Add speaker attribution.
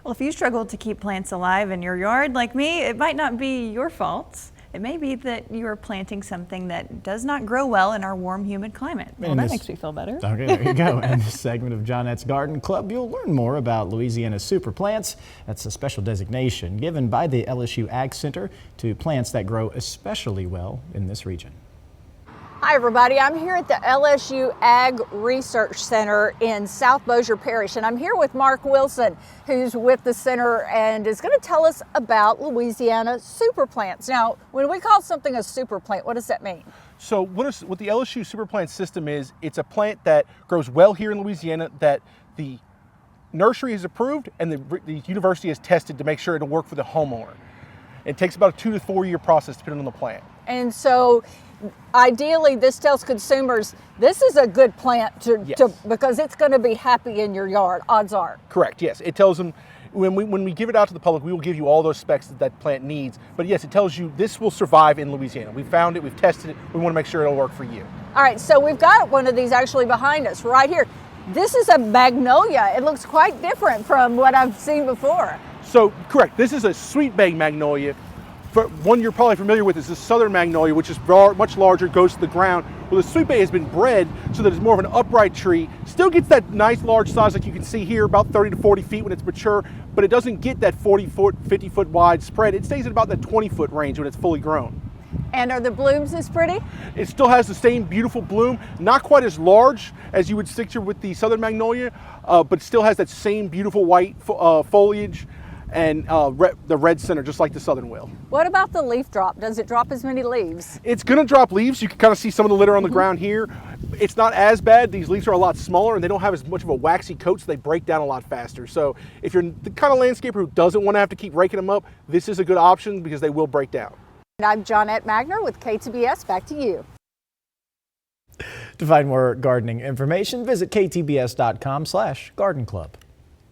Speaker 1: Well, if you struggle to keep plants alive in your yard like me, it might not be your fault. It may be that you are planting something that does not grow well in our warm, humid climate. Well, that makes me feel better.
Speaker 2: Okay, there you go. In this segment of Johnette's Garden Club, you'll learn more about Louisiana's super plants. That's a special designation given by the LSU Ag Center to plants that grow especially well in this region.
Speaker 3: Hi everybody, I'm here at the LSU Ag Research Center in South Bossier Parish, and I'm here with Mark Wilson, who's with the center and is going to tell us about Louisiana super plants. Now, when we call something a super plant, what does that mean?
Speaker 4: So what the LSU super plant system is, it's a plant that grows well here in Louisiana that the nursery has approved and the university has tested to make sure it'll work for the homeowner. It takes about a 2 to 4 year process depending on the plant.
Speaker 3: And so ideally this tells consumers this is a good plant because it's going to be happy in your yard, odds are.
Speaker 4: Correct, yes. It tells them, when we give it out to the public, we will give you all those specs that plant needs. But yes, it tells you this will survive in Louisiana. We found it, we've tested it, we want to make sure it'll work for you.
Speaker 3: All right, so we've got one of these actually behind us right here. This is a magnolia. It looks quite different from what I've seen before.
Speaker 4: So, correct, this is a sweet bay magnolia. One you're probably familiar with is the southern magnolia, which is much larger, goes to the ground. Well, the sweet bay has been bred so that it's more of an upright tree. Still gets that nice large size like you can see here, about 30 to 40 feet when it's mature, but it doesn't get that 40 foot, 50 foot wide spread. It stays at about that 20 foot range when it's fully grown.
Speaker 3: And are the blooms as pretty?
Speaker 4: It still has the same beautiful bloom, not quite as large as you would stick with the southern magnolia, but still has that same beautiful white foliage and the red center, just like the southern will.
Speaker 3: What about the leaf drop? Does it drop as many leaves?
Speaker 4: It's going to drop leaves. You can kind of see some of the litter on the ground here. It's not as bad. These leaves are a lot smaller and they don't have as much of a waxy coat, so they break down a lot faster. So if you're the kind of landscaper who doesn't want to have to keep raking them up, this is a good option because they will break down.
Speaker 3: I'm Johnette Magner with KTBS. Back to you.
Speaker 2: To find more gardening information, visit ktbs.com/garden club.